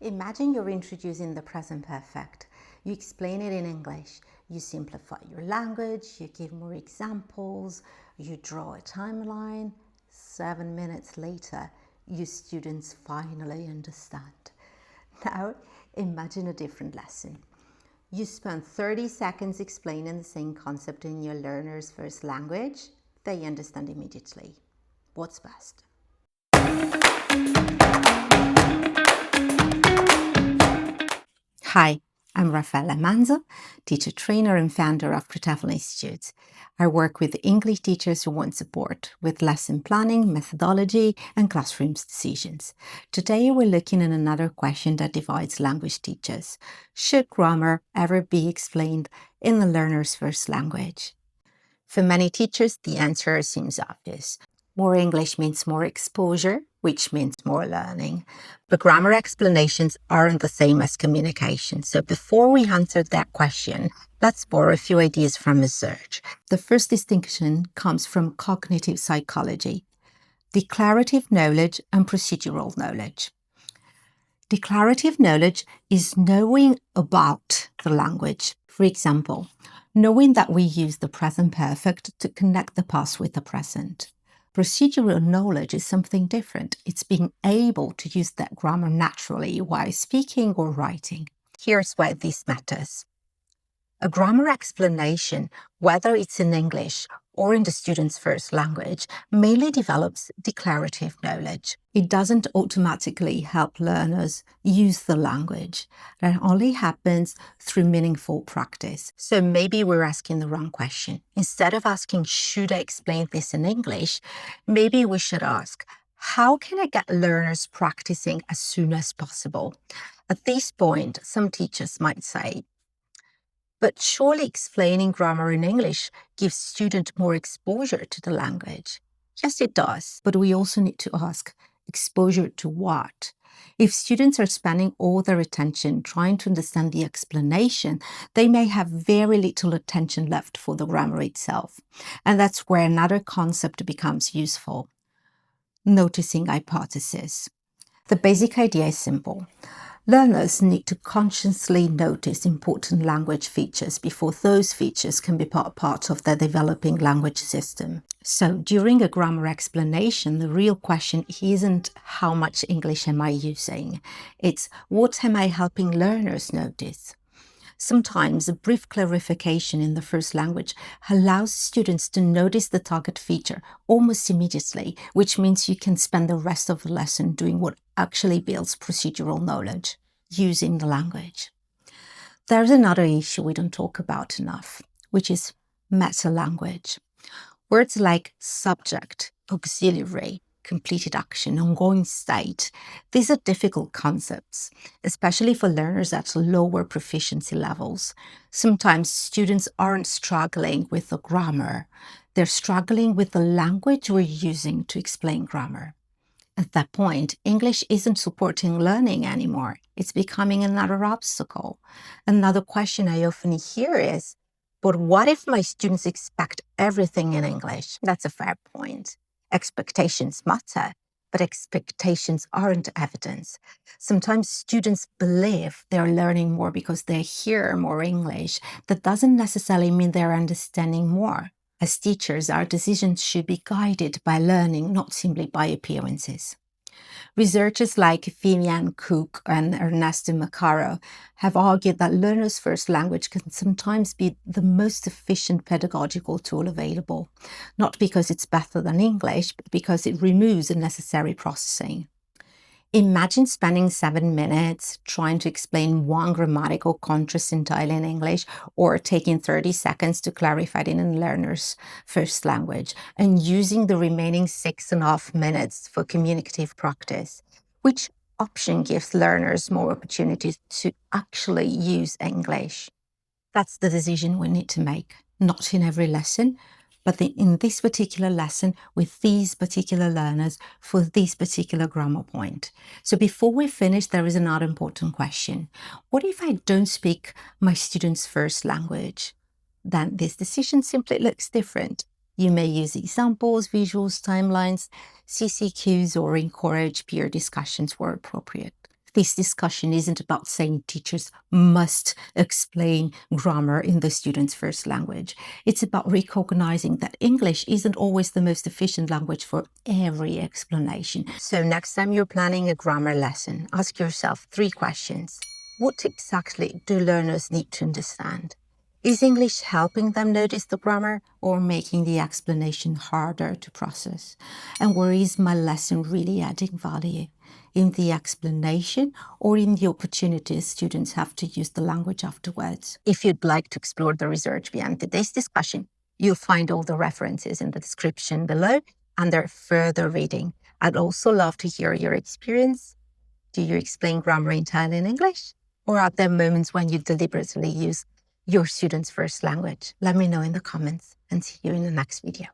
Imagine you're introducing the present perfect. You explain it in English. You simplify your language, you give more examples, you draw a timeline. 7 minutes later, your students finally understand. Now, imagine a different lesson. You spend 30 seconds explaining the same concept in your learner's first language. They understand immediately. What's best? Hi, I'm Raffaella Manzo, teacher trainer and founder of ProTEFL Institute. I work with English teachers who want support with lesson planning, methodology, and classroom decisions. Today, we're looking at another question that divides language teachers. Should grammar ever be explained in the learner's first language? For many teachers, the answer seems obvious. More English means more exposure, which means more learning. But grammar explanations aren't the same as communication. So before we answer that question, let's borrow a few ideas from research. The first distinction comes from cognitive psychology: declarative knowledge and procedural knowledge. Declarative knowledge is knowing about the language. For example, knowing that we use the present perfect to connect the past with the present. Procedural knowledge is something different. It's being able to use that grammar naturally while speaking or writing. Here's why this matters. A grammar explanation, whether it's in English or in the student's first language, mainly develops declarative knowledge. It doesn't automatically help learners use the language. That only happens through meaningful practice. So maybe we're asking the wrong question. Instead of asking, should I explain this in English? Maybe we should ask, how can I get learners practicing as soon as possible? At this point, some teachers might say, but surely explaining grammar in English gives students more exposure to the language. Yes, it does. But we also need to ask, exposure to what? If students are spending all their attention trying to understand the explanation, they may have very little attention left for the grammar itself. And that's where another concept becomes useful: noticing hypothesis. The basic idea is simple. Learners need to consciously notice important language features before those features can be part of their developing language system. So during a grammar explanation, the real question isn't how much English am I using? It's what am I helping learners notice? Sometimes a brief clarification in the first language allows students to notice the target feature almost immediately, which means you can spend the rest of the lesson doing what actually builds procedural knowledge, using the language. There's another issue we don't talk about enough, which is meta-language. Words like subject, auxiliary, completed action, ongoing state. These are difficult concepts, especially for learners at lower proficiency levels. Sometimes students aren't struggling with the grammar. They're struggling with the language we're using to explain grammar. At that point, English isn't supporting learning anymore. It's becoming another obstacle. Another question I often hear is, but what if my students expect everything in English? That's a fair point. Expectations matter, but expectations aren't evidence. Sometimes students believe they're learning more because they hear more English. That doesn't necessarily mean they're understanding more. As teachers, our decisions should be guided by learning, not simply by appearances. Researchers like Vivian Cook and Ernesto Macaro have argued that learners' first language can sometimes be the most efficient pedagogical tool available, not because it's better than English, but because it removes unnecessary processing. Imagine spending 7 minutes trying to explain one grammatical contrast-style in English, or taking 30 seconds to clarify it in a learner's first language, and using the remaining 6.5 minutes for communicative practice. Which option gives learners more opportunities to actually use English? That's the decision we need to make, not in every lesson, but in this particular lesson with these particular learners for this particular grammar point. So before we finish, there is another important question. What if I don't speak my student's first language? Then this decision simply looks different. You may use examples, visuals, timelines, CCQs, or encourage peer discussions where appropriate. This discussion isn't about saying teachers must explain grammar in the student's first language. It's about recognizing that English isn't always the most efficient language for every explanation. So next time you're planning a grammar lesson, ask yourself 3 questions. What exactly do learners need to understand? Is English helping them notice the grammar or making the explanation harder to process? And where is my lesson really adding value? In the explanation or in the opportunities students have to use the language afterwards? If you'd like to explore the research behind today's discussion, you'll find all the references in the description below under further reading. I'd also love to hear your experience. Do you explain grammar entirely in English? Or are there moments when you deliberately use your students' first language? Let me know in the comments and see you in the next video.